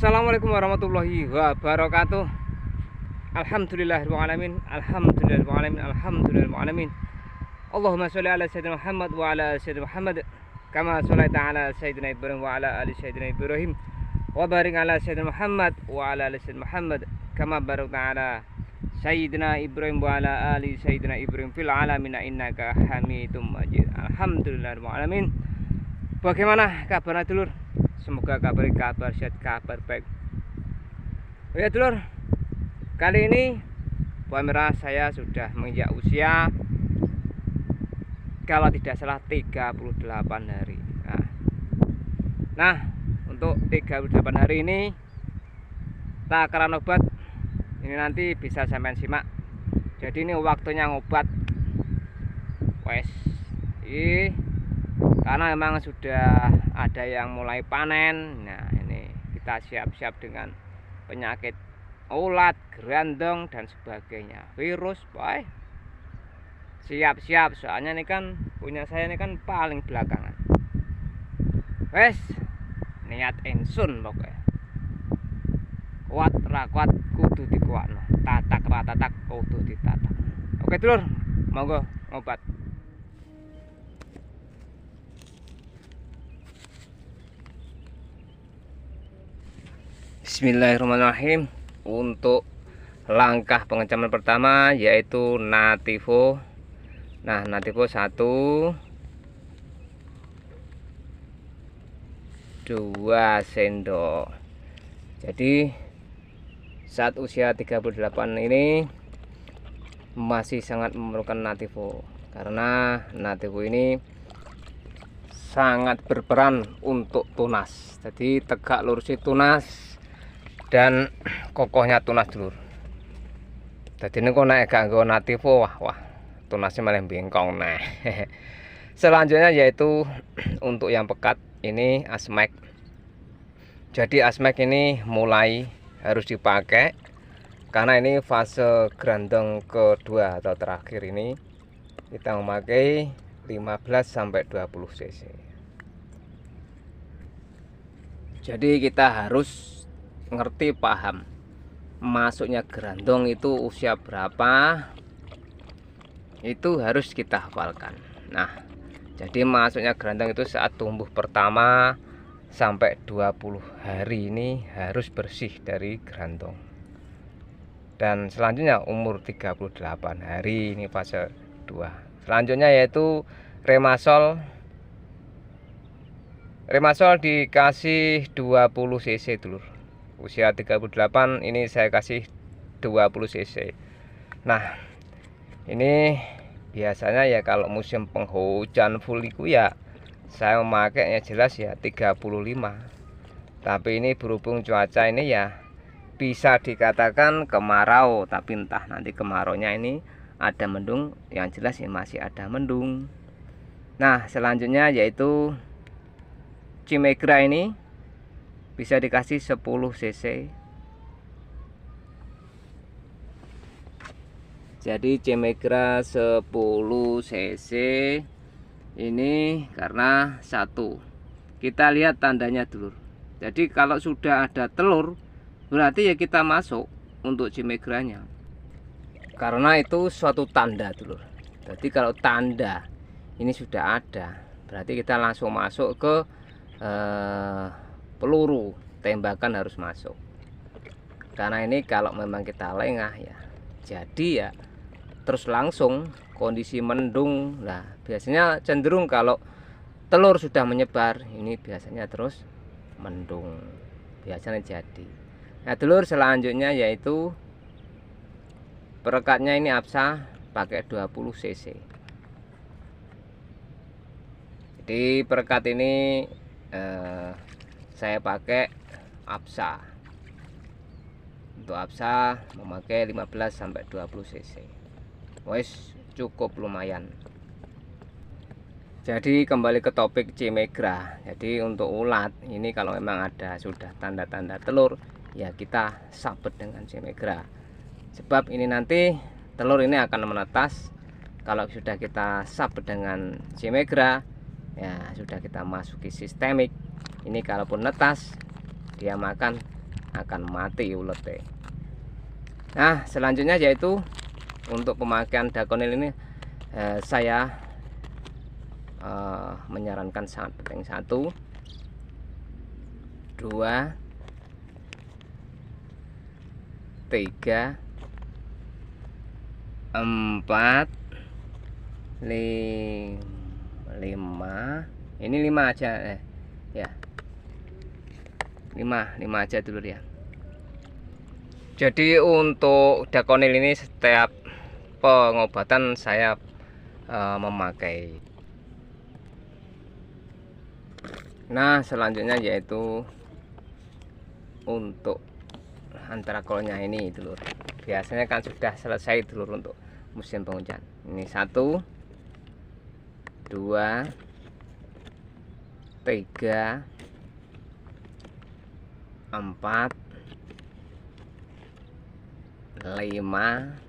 Assalamualaikum warahmatullahi wabarakatuh. Alhamdulillahirrahmanirrahim. Alhamdulillahirrahmanirrahim. Alhamdulillahirrahmanirrahim. Allahumma sholli ala sayyidina Muhammad wa ala ali sayyidina Muhammad kama sholaita ala sayyidina Ibrahim wa ala ali sayyidina Ibrahim wa barik ala sayyidina Muhammad wa ala ali sayyidina Muhammad kama barakta ala sayyidina Ibrahim wa ala ali sayyidina Ibrahim fil alamin innaka Hamidum Majid. Alhamdulillahirrahmanirrahim. Bagaimana kabarnya dulur? Semoga kabar sehat, kabar baik. Oh ya dulur, kali ini pemirsa saya sudah menginjak usia, kalau tidak salah 38 hari. Nah, untuk 38 hari ini takaran obat ini nanti bisa sampean simak. Jadi ini waktunya ngobat. Wes, karena memang sudah ada yang mulai panen. Nah, ini kita siap-siap dengan penyakit ulat, gerandong dan sebagainya, virus, boy. Siap-siap, soalnya ini kan punya saya ini kan paling belakangan. Wes, niat ensun pokoknya. Kuat ra kuat kudu dikuatno. Tatak ra tatak kudu ditatak. Oke dulur, monggo ngobat. Bismillahirrahmanirrahim. Untuk langkah pengecaman pertama yaitu Nativo. Nah, Nativo 1 2 sendok. Jadi saat usia 38 ini masih sangat memerlukan Nativo, karena Nativo ini sangat berperan untuk tunas. Jadi tegak lurus tunas dan kokohnya tunas dulur. Jadi ini kok naik gak nggo Nativo, wah tunasnya malah bengkong. Nah, selanjutnya yaitu untuk yang pekat ini Asmax. Jadi Asmax ini mulai harus dipakai karena ini fase gerandong kedua atau terakhir. Ini kita memakai 15 sampai 20 cc. Jadi kita harus ngerti, paham masuknya gerandong itu usia berapa, itu harus kita hafalkan. Nah, jadi masuknya gerandong itu saat tumbuh pertama sampai 20 hari ini harus bersih dari gerandong. Dan selanjutnya umur 38 hari ini fase 2. Selanjutnya yaitu Remasol. Remasol dikasih 20 cc dulur. Usia 38 ini saya kasih 20 cc. Nah, ini biasanya ya kalau musim penghujan full itu ya saya memakainya jelas ya 35. Tapi ini berhubung cuaca ini ya bisa dikatakan kemarau, tapi entah nanti kemaraunya ini ada mendung, yang jelas ya masih ada mendung. Nah, selanjutnya yaitu Cimegra, ini bisa dikasih 10 cc. Jadi Cimegra 10 cc ini karena satu, kita lihat tandanya dulur. Jadi kalau sudah ada telur berarti ya kita masuk untuk Cimegranya, karena itu suatu tanda dulur. Jadi kalau tanda ini sudah ada berarti kita langsung masuk ke peluru tembakan harus masuk. Karena ini kalau memang kita lengah ya jadi ya terus langsung kondisi mendung. Nah, biasanya cenderung kalau telur sudah menyebar ini biasanya terus mendung, biasanya jadi. Nah dulur, selanjutnya yaitu perekatnya ini Apsa pakai 20 cc. Jadi perekat ini saya pakai Apsa. Untuk Apsa memakai 15 sampai 20 cc. Wes cukup lumayan. Jadi kembali ke topik Cimegra. Jadi untuk ulat ini kalau memang ada sudah tanda-tanda telur ya kita sabet dengan Cimegra. Sebab ini nanti telur ini akan menetas. Kalau sudah kita sabet dengan Cimegra ya sudah kita masuki sistemik. Ini kalaupun netas dia makan akan mati ulete. Nah, selanjutnya yaitu untuk pemakaian dakonil ini saya menyarankan sangat penting. 1, 2, 3, 4, 5. Ini 5 aja ya. 5 aja dulu ya. Jadi untuk dakonil ini setiap pengobatan saya memakai. Nah, selanjutnya yaitu untuk antrakolnya ini dulur. Biasanya kan sudah selesai dulur untuk musim penghujan. Ini 1, 2, 3, 4, 5,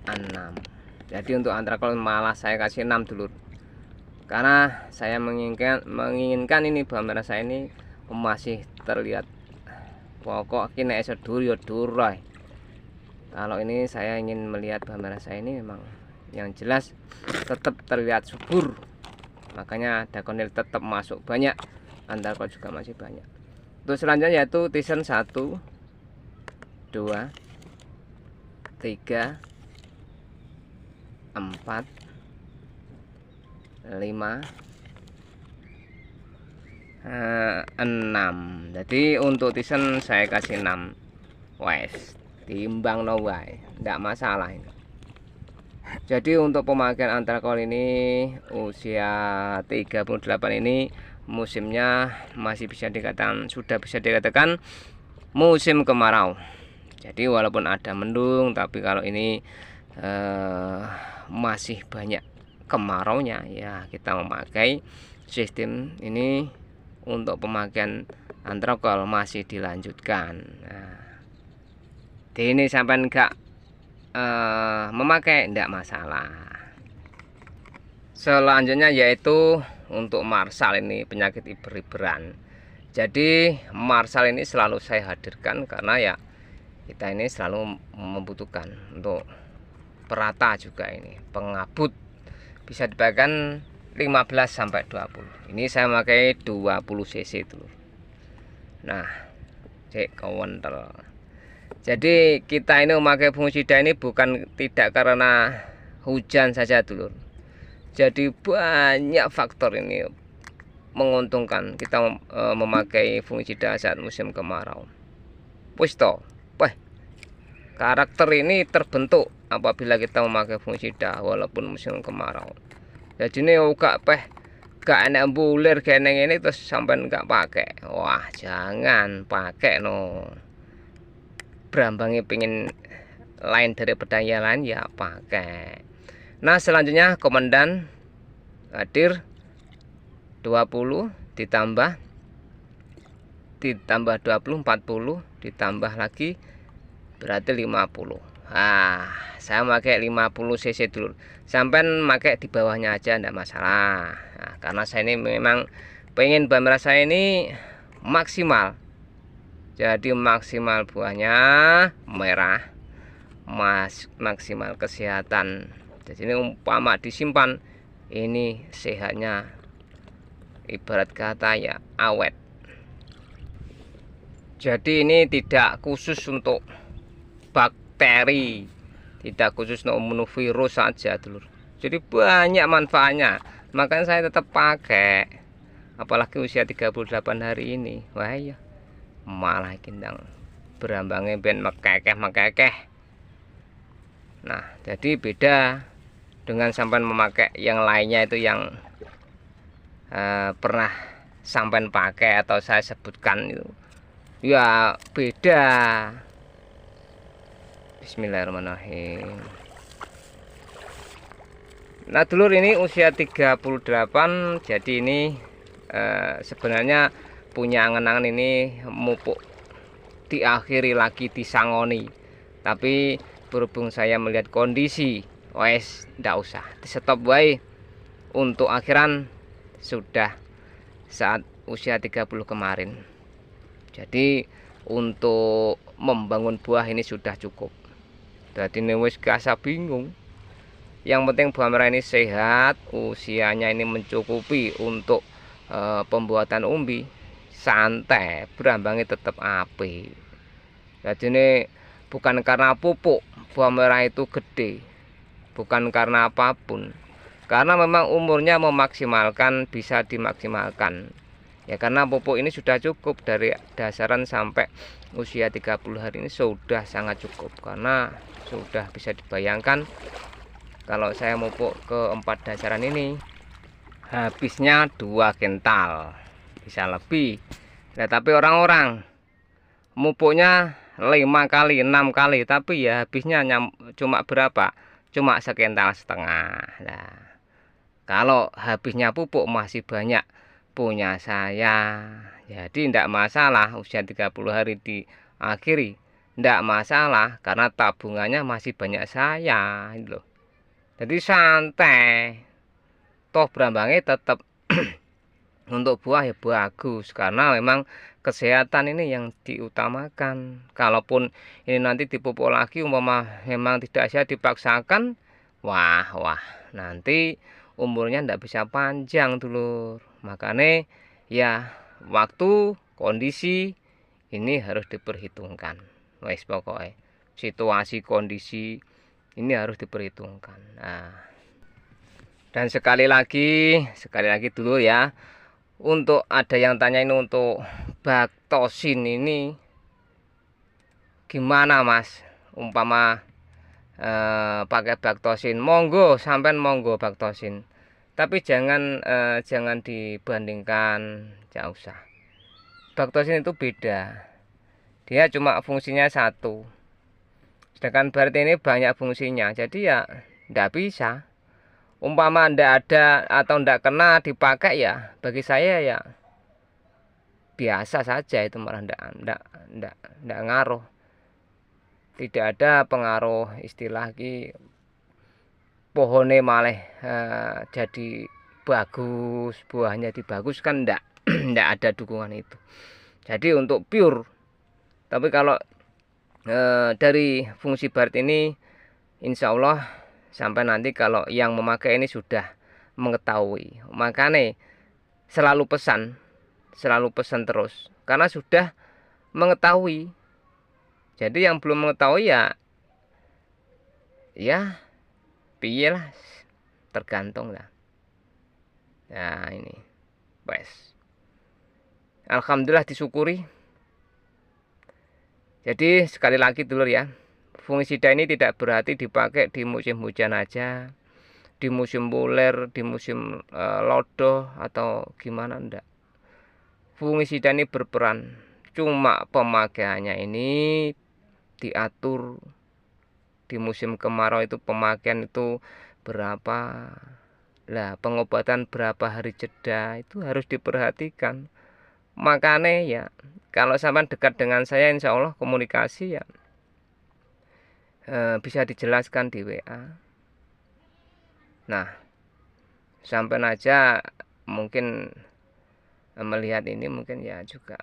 6. Jadi untuk antrakol malah saya kasih 6 dulur, karena saya menginginkan ini bahan merah saya ini masih terlihat pokok kini esok durai. Kalau ini saya ingin melihat bahan merah saya ini memang yang jelas tetap terlihat subur, makanya dakonil tetap masuk banyak, antrakol juga masih banyak. Untuk selanjutnya yaitu tison 1, 2, 3, 4, 5, 6. Jadi untuk tison saya kasih 6. Wes, timbang no wae, enggak masalah ini. Jadi untuk pemakaian antrakol ini usia 38 ini musimnya masih bisa dikatakan musim kemarau. Jadi walaupun ada mendung, tapi kalau ini masih banyak kemaraunya ya, kita memakai sistem ini untuk pemakaian antrakol masih dilanjutkan. Nah, ini sampai enggak memakai enggak masalah. Selanjutnya yaitu untuk marsal, ini penyakit iber-iberan. Jadi marsal ini selalu saya hadirkan karena ya kita ini selalu membutuhkan untuk perata juga, ini pengabut bisa dipakai 15 sampai 20. Ini saya pakai 20 cc itu. Nah, cek kawentel. Jadi kita ini memakai fungisida ini bukan tidak karena hujan saja dulur. Jadi banyak faktor ini menguntungkan kita memakai fungisida saat musim kemarau. Pusto, karakter ini terbentuk apabila kita memakai fungisida walaupun musim kemarau. Jadi ini gak enak bulir geneng ini terus sampai nggak pakai. Wah, jangan pakai no. Berambangi pingin lain daripada yang lain ya pakai. Nah, selanjutnya komandan hadir 20 ditambah 20, 40 ditambah lagi berarti 50. Nah, saya pakai 50 cc dulu. Sampai pakai di bawahnya aja enggak masalah. Nah, karena saya ini memang pengen bahan merah saya ini maksimal. Jadi maksimal buahnya merah, maksimal kesehatan. Jadi ini umpama disimpan ini sehatnya ibarat kata ya awet. Jadi ini tidak khusus untuk bakteri, tidak khusus untuk virus saja dulur. Jadi banyak manfaatnya, makanya saya tetap pakai. Apalagi usia 38 hari ini. Wah ya, malah kindang berambangnya ben mekekeh. Nah, jadi beda dengan sampai memakai yang lainnya itu yang pernah sampai pakai atau saya sebutkan itu. Ya beda. Bismillahirrahmanirrahim. Nah dulur, ini usia 38, jadi ini sebenarnya punya angan-angan ini mupuk diakhiri lagi disangoni, tapi berhubung saya melihat kondisi wes ndak usah di stop wae untuk akhiran. Sudah saat usia 30 kemarin. Jadi untuk membangun buah ini sudah cukup. Jadi ini wis gasa bingung. Yang penting buah merah ini sehat, usianya ini mencukupi untuk pembuatan umbi. Santai, berambangnya tetap api. Jadi ini bukan karena pupuk buah merah itu gede, bukan karena apapun, karena memang umurnya memaksimalkan, bisa dimaksimalkan ya, karena pupuk ini sudah cukup dari dasaran sampai usia 30 hari ini sudah sangat cukup. Karena sudah bisa dibayangkan kalau saya pupuk ke 4 dasaran ini habisnya 2 kental, bisa lebih. Nah, tapi orang-orang mupuknya 5 kali 6 kali, tapi ya habisnya cuma berapa, cuma sekental setengah. Nah, kalau habisnya pupuk masih banyak punya saya, jadi tidak masalah usia 30 hari diakhiri, tidak masalah karena tabungannya masih banyak saya loh. Jadi santai, toh berambangnya tetap untuk buah ya bagus, karena memang kesehatan ini yang diutamakan. Kalaupun ini nanti dipupuk lagi umpama memang tidak sehat dipaksakan, wah nanti umurnya tidak bisa panjang dulur. Makanya ya waktu, kondisi ini harus diperhitungkan. Wes pokoknya situasi kondisi ini harus diperhitungkan. Nah, dan sekali lagi dulu ya, untuk ada yang tanya ini untuk baktosin ini gimana mas, umpama pakai baktosin, monggo sampai monggo baktosin, tapi jangan dibandingkan, jangan usah. Baktosin itu beda, dia cuma fungsinya satu, sedangkan berarti ini banyak fungsinya. Jadi ya tidak bisa, umpama ndak ada atau ndak kena dipakai ya bagi saya ya biasa saja, itu malah ndak ngaruh. Tidak ada pengaruh istilah ki pohonnya malah jadi bagus, buahnya dibagus kan, ndak ndak ada dukungan itu. Jadi untuk pure, tapi kalau dari fungsi barat ini insya Allah sampai nanti kalau yang memakai ini sudah mengetahui, makanya selalu pesan terus karena sudah mengetahui. Jadi yang belum mengetahui ya piye lah, tergantung lah. Nah ini wes, alhamdulillah disyukuri. Jadi sekali lagi dulur ya, fungisida ini tidak berarti dipakai di musim hujan aja, di musim buler, di musim lodoh atau gimana, enggak. Fungisida ini berperan, cuma pemakaiannya ini diatur. Di musim kemarau itu pemakaian itu berapa, lah pengobatan berapa hari jeda itu harus diperhatikan. Makanya ya kalau sampai dekat dengan saya insya Allah komunikasi ya bisa dijelaskan di WA. Nah, sampai aja mungkin melihat ini mungkin ya juga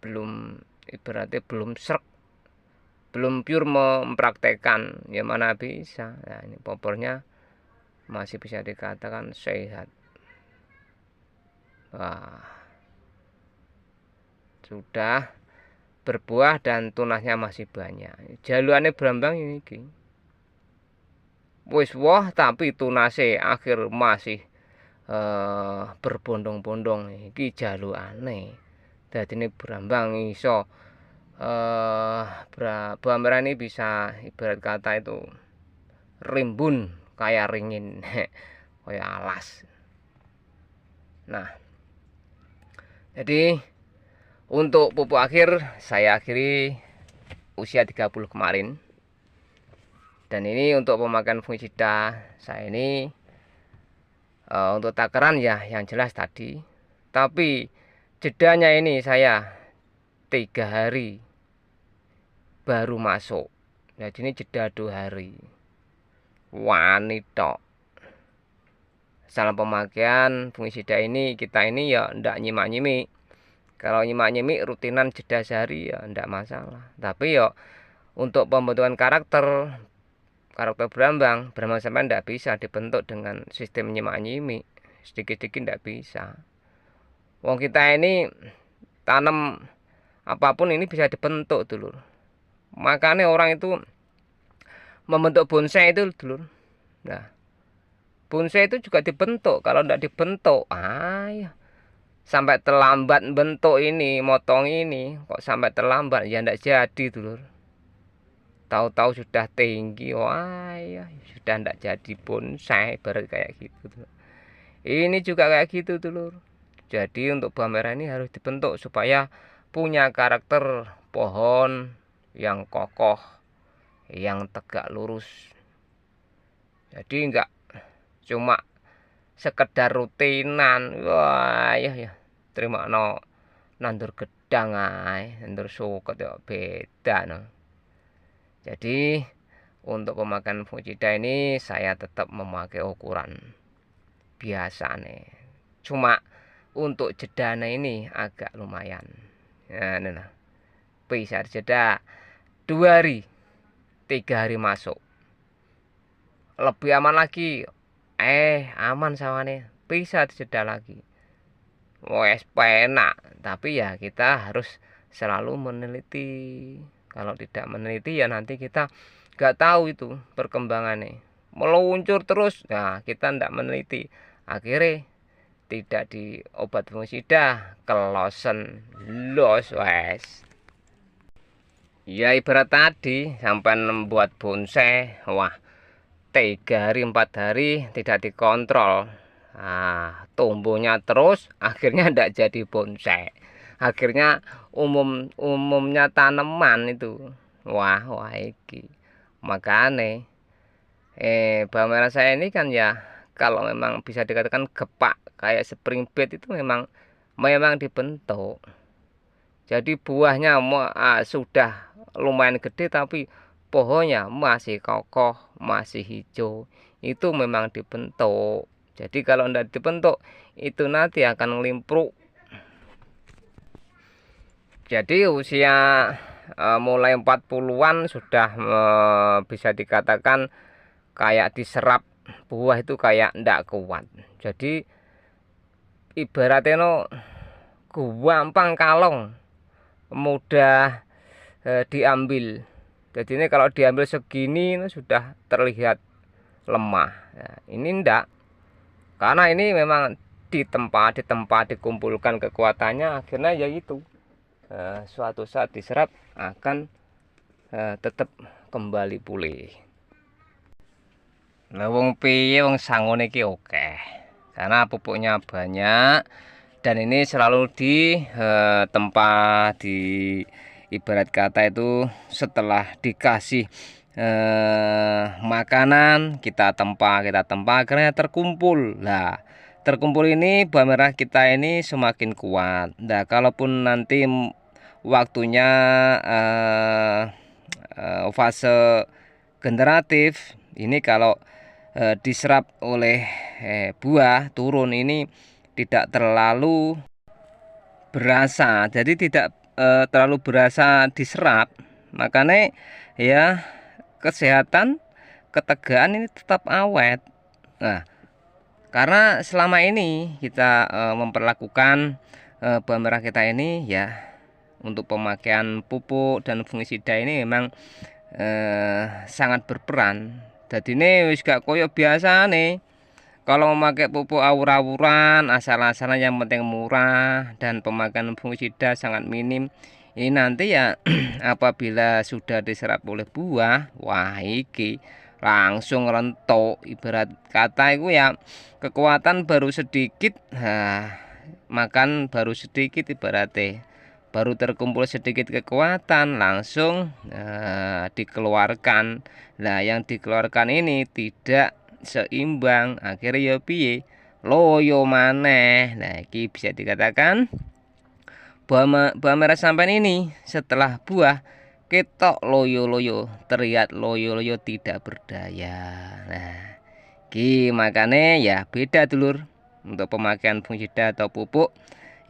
belum, ibaratnya belum serk, belum pure mempraktekkan, ya mana bisa. Nah ini popornya masih bisa dikatakan sehat. Wah, sudah berbuah dan tunasnya masih banyak. Jaluannya berambang ini wis wah tapi tunase akhir masih berbondong-bondong, iki jalukane. Dadi ini berambang iso buah merah ini bisa ibarat kata itu rimbun kayak ringin kayak alas. Nah, jadi untuk pupuk akhir saya akhiri usia 30 kemarin. Dan ini untuk pemakaian fungisida saya ini untuk takaran ya yang jelas tadi, tapi jedanya ini saya 3 hari baru masuk. Jadi ini jeda 2 hari. Wani tok. salah pemakaian fungisida ini kita ini ya ndak nyimak-nyimik. Kalau nyimak-nyimik rutinan jeda sehari ya ndak masalah. Tapi ya untuk pembentukan karakter berambang sampai ndak bisa dibentuk dengan sistem nyimak-nyimik. Sedikit-sedikit ndak bisa. Wong kita ini tanam apapun ini bisa dibentuk dulur. Makanya orang itu membentuk bonsai itu dulur. Nah, bonsai itu juga dibentuk. Kalau tidak dibentuk, ya sampai terlambat bentuk ini, motong ini, kok sampai terlambat ya tidak jadi dulur. Tahu-tahu sudah tinggi, ya sudah tidak jadi bonsai, baru kayak gitu dulur. Ini juga kayak gitu dulur. Jadi untuk buah merah ini harus dibentuk supaya punya karakter pohon yang kokoh, yang tegak lurus. Jadi enggak cuma sekedar rutinan. Wah ya terima no nandur gedang ae, nandur suket ya beda no. Jadi untuk pemakaian fungisida ini saya tetap memakai ukuran biasa nih. Cuma untuk jedana ini agak lumayan. Nah, bisa jeda 2 hari 3 hari masuk. Lebih aman lagi, aman sawane bisa dijeda lagi. Wes penak, tapi ya kita harus selalu meneliti. Kalau tidak meneliti ya nanti kita nggak tahu itu perkembangannya. Meluncur terus, nah kita tidak meneliti. Akhirnya tidak di obat fungisida kelosen los wes. Ya ibarat tadi sampai membuat bonsai, wah 3 hari 4 hari tidak dikontrol, tumbuhnya terus, akhirnya tidak jadi bonsai, akhirnya umumnya tanaman itu wah iki makanya bawang merah saya ini kan ya kalau memang bisa dikatakan gepak kayak spring bed itu memang dibentuk. Jadi buahnya sudah lumayan gede tapi pohonnya masih kokoh, masih hijau. Itu memang dibentuk. Jadi kalau tidak dibentuk itu nanti akan ngelimpruk. Jadi usia mulai 40-an sudah bisa dikatakan kayak diserap buah itu kayak ndak kuat. Jadi ibaratnya gampang kalong, mudah diambil. Jadi ini kalau diambil segini sudah terlihat lemah. Nah, ini ndak, karena ini memang ditempa dikumpulkan kekuatannya, akhirnya ya itu suatu saat diserap akan tetap kembali pulih. Lah wong piye wong sangone iki oke. Karena pupuknya banyak dan ini selalu ditempa di ibarat kata itu setelah dikasih makanan kita tempa akhirnya terkumpul. Lah terkumpul ini buah merah kita ini semakin kuat. Nah kalaupun nanti waktunya fase generatif ini kalau diserap oleh buah turun ini tidak terlalu berasa, jadi tidak terlalu berasa diserap, makanya ya kesehatan ketegaan ini tetap awet. Nah karena selama ini kita memperlakukan buah merah kita ini ya untuk pemakaian pupuk dan fungisida ini memang sangat berperan. Jadi ini wis gak koyo biasa nih. Kalau memakai pupuk awur-awuran, asal-asalan yang penting murah dan pemakaian fungisida sangat minim. Ini nanti ya apabila sudah diserap oleh buah, wah iki langsung rentok. Ibarat kata itu ya kekuatan baru sedikit, makan baru sedikit ibaratnya. Baru terkumpul sedikit kekuatan langsung dikeluarkan. Nah yang dikeluarkan ini tidak seimbang, akhirnya ya piye loyo maneh. Nah ini bisa dikatakan buah merah sampan ini setelah buah ketok loyo-loyo, terlihat loyo-loyo tidak berdaya. Nah lagi. Makanya ya beda dulur untuk pemakaian fungisida atau pupuk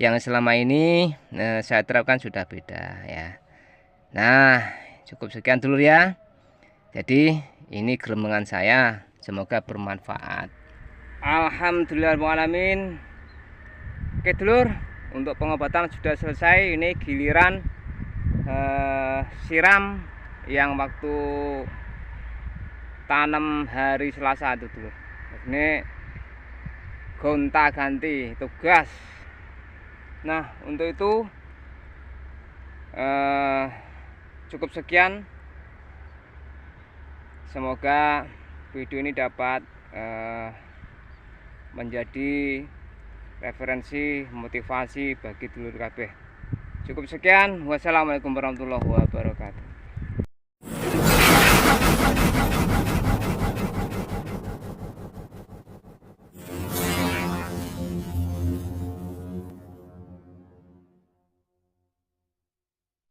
yang selama ini saya terapkan sudah beda ya. Nah, cukup sekian dulur ya. Jadi ini gerombongan saya, semoga bermanfaat. Alhamdulillahirrahmanirrahim. Oke dulur, untuk pengobatan sudah selesai. Ini giliran siram yang waktu tanam hari Selasa itu dulur. Ini gonta ganti tugas. Nah, untuk itu cukup sekian. Semoga video ini dapat menjadi referensi motivasi bagi dulur kabeh. Cukup sekian. Wassalamualaikum warahmatullahi wabarakatuh.